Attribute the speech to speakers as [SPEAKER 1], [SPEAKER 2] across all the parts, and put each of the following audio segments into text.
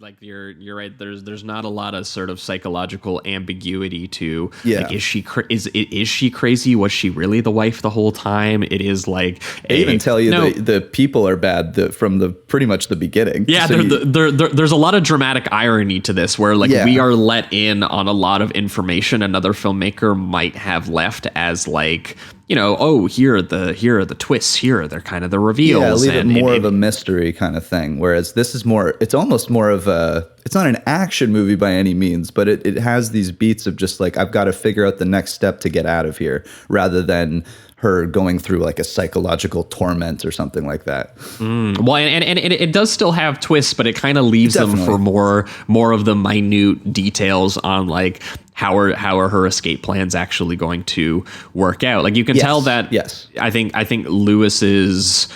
[SPEAKER 1] like you're right. There's not a lot of sort of psychological ambiguity to
[SPEAKER 2] Yeah.
[SPEAKER 1] like, is she crazy? Was she really the wife the whole time? It is like
[SPEAKER 2] They even tell you the people are bad from the pretty much the beginning.
[SPEAKER 1] Yeah,
[SPEAKER 2] So
[SPEAKER 1] there's a lot of dramatic irony to this, where like we are let in on a lot of information another filmmaker might have left as like, you know, oh, here are the twists, here they're kind of the reveals.
[SPEAKER 2] Yeah, leave it more of a mystery kind of thing. Whereas this is more, it's almost more of it's not an action movie by any means, but it has these beats of just like, I've got to figure out the next step to get out of here, rather than her going through like a psychological torment or something like that.
[SPEAKER 1] Well, and it does still have twists, but it kind of leaves them for more of the minute details on like how are her escape plans actually going to work out. Like you can tell that.
[SPEAKER 2] Yes,
[SPEAKER 1] I think Lewis's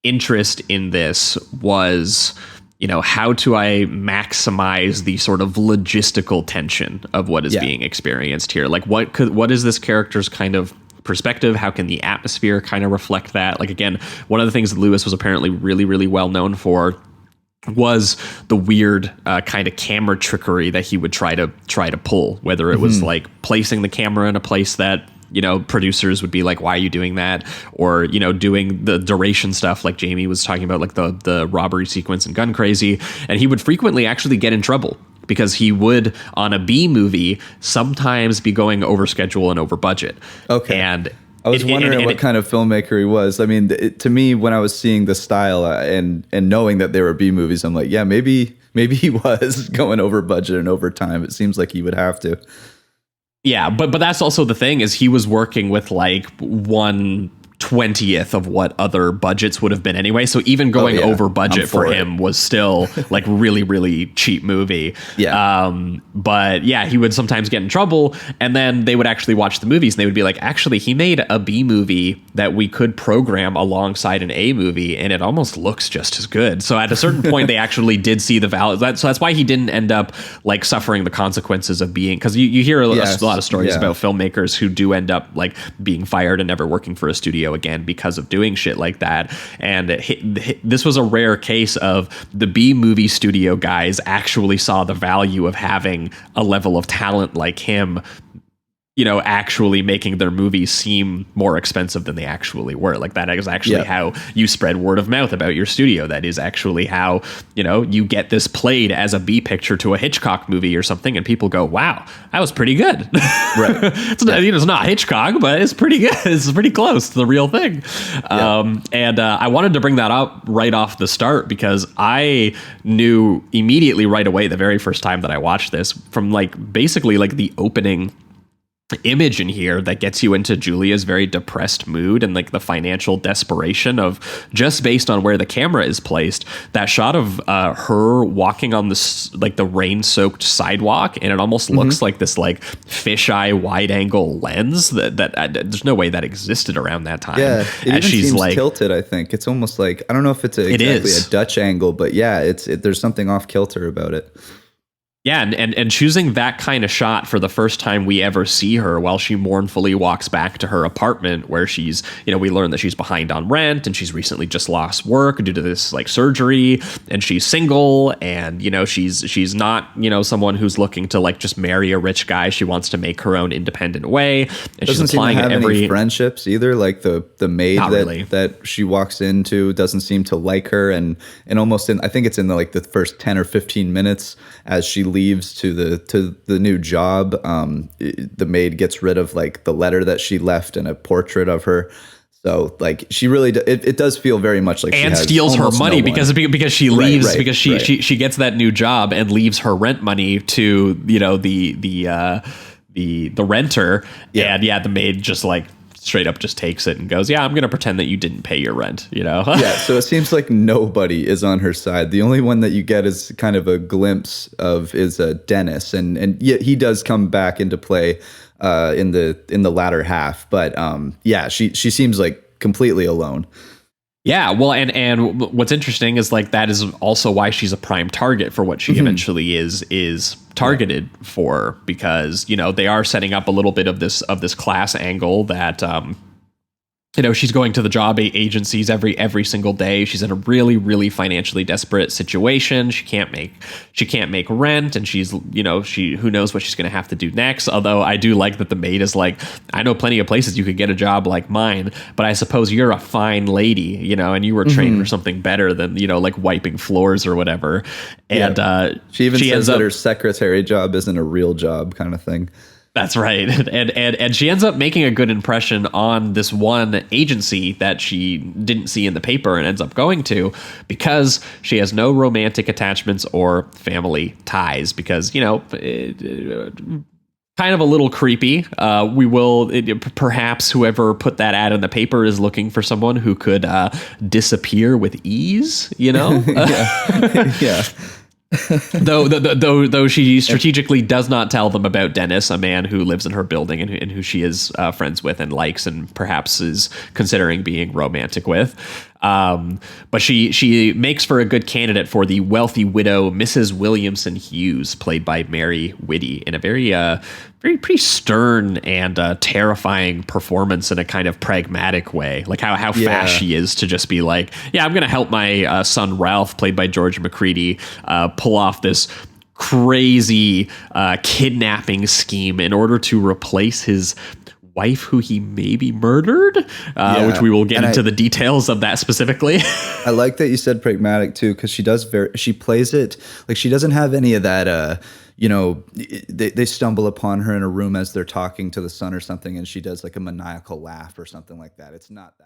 [SPEAKER 1] interest in this was, you know, how do I maximize the sort of logistical tension of what is being experienced here? Like what is this character's kind of perspective? How can the atmosphere kind of reflect that? Like, again, one of the things that Lewis was apparently really, really well known for was the weird kind of camera trickery that he would try to pull, whether it was like placing the camera in a place that, you know, producers would be like, why are you doing that? Or, you know, doing the duration stuff like Jamie was talking about, like the robbery sequence in Gun Crazy. And he would frequently actually get in trouble because he would, on a B movie, sometimes be going over schedule and over budget. Okay. And
[SPEAKER 2] I was wondering what kind of filmmaker he was. I mean, to me, when I was seeing the style and knowing that they were B movies, I'm like, yeah, maybe he was going over budget and over time. It seems like he would have to.
[SPEAKER 1] Yeah, but that's also the thing, is he was working with like 1/20th of what other budgets would have been anyway. So even going over budget for him was still like really, really cheap movie. Yeah. But yeah, he would sometimes get in trouble, and then they would actually watch the movies and they would be like, actually, he made a B movie that we could program alongside an A movie, and it almost looks just as good. So at a certain point, they actually did see the value. So that's why he didn't end up like suffering the consequences of being, because you hear a lot of stories about filmmakers who do end up like being fired and never working for a studio again because of doing shit like that. And this was a rare case of the B movie studio guys actually saw the value of having a level of talent like him, you know, actually making their movies seem more expensive than they actually were. Like, that is actually how you spread word of mouth about your studio. That is actually how, you know, you get this played as a B picture to a Hitchcock movie or something, and people go, wow, that was pretty good. Right. It's not Hitchcock, but it's pretty good. It's pretty close to the real thing. And I wanted to bring that up right off the start, because I knew immediately right away, the very first time that I watched this, from like basically like the opening image in here that gets you into Julia's very depressed mood and like the financial desperation of, just based on where the camera is placed, that shot of her walking on this like the rain-soaked sidewalk, and it almost looks like this like fisheye wide-angle lens that there's no way that existed around that time.
[SPEAKER 2] Yeah, it even seems like tilted. I think it's almost like, I don't know if it's exactly a Dutch angle, but yeah, there's something off kilter about it.
[SPEAKER 1] Yeah, and choosing that kind of shot for the first time we ever see her, while she mournfully walks back to her apartment, where she's, you know, we learn that she's behind on rent, and she's recently just lost work due to this like surgery, and she's single, and, you know, she's not, you know, someone who's looking to like just marry a rich guy. She wants to make her own independent way, and
[SPEAKER 2] doesn't
[SPEAKER 1] she's applying
[SPEAKER 2] seem to have any friendships either. Like the maid that she walks into doesn't seem to like her, and almost I think it's in the first 10 or 15 minutes as she leaves to the new job, the maid gets rid of like the letter that she left and a portrait of her. So like she really it does feel very much like
[SPEAKER 1] and
[SPEAKER 2] she
[SPEAKER 1] steals her money because she leaves because she gets that new job and leaves her rent money to, you know, the renter. And the maid just like straight up just takes it and goes, yeah, I'm going to pretend that you didn't pay your rent, you know?
[SPEAKER 2] So it seems like nobody is on her side. The only one that you get is kind of a glimpse of is Dennis. And yet he does come back into play in the latter half. But she seems like completely alone.
[SPEAKER 1] Yeah, well, and what's interesting is like that is also why she's a prime target for what she eventually is targeted for, because, you know, they are setting up a little bit of this class angle that she's going to the job agencies every single day. She's in a really, really financially desperate situation. She can't make rent, and she's, who knows what she's going to have to do next. Although I do like that the maid is like, I know plenty of places you could get a job like mine, but I suppose you're a fine lady, and you were trained for something better than, like wiping floors or whatever. And
[SPEAKER 2] she even says that her secretary job isn't a real job kind of thing.
[SPEAKER 1] That's right. And she ends up making a good impression on this one agency that she didn't see in the paper and ends up going to, because she has no romantic attachments or family ties, because, kind of a little creepy. Perhaps whoever put that ad in the paper is looking for someone who could disappear with ease,
[SPEAKER 2] Yeah.
[SPEAKER 1] though she strategically does not tell them about Dennis, a man who lives in her building and who she is friends with and likes and perhaps is considering being romantic with. But she makes for a good candidate for the wealthy widow, Mrs. Williamson Hughes, played by Mary Whitty, in a very pretty stern and terrifying performance in a kind of pragmatic way. Like how fast she is to just be like, yeah, I'm going to help my son Ralph, played by George McCready, pull off this crazy kidnapping scheme in order to replace his wife, who he maybe murdered, which we will get into the details of that specifically.
[SPEAKER 2] I like that you said pragmatic too, because she plays it like she doesn't have any of that. They stumble upon her in a room as they're talking to the son or something, and she does like a maniacal laugh or something like that. It's not that.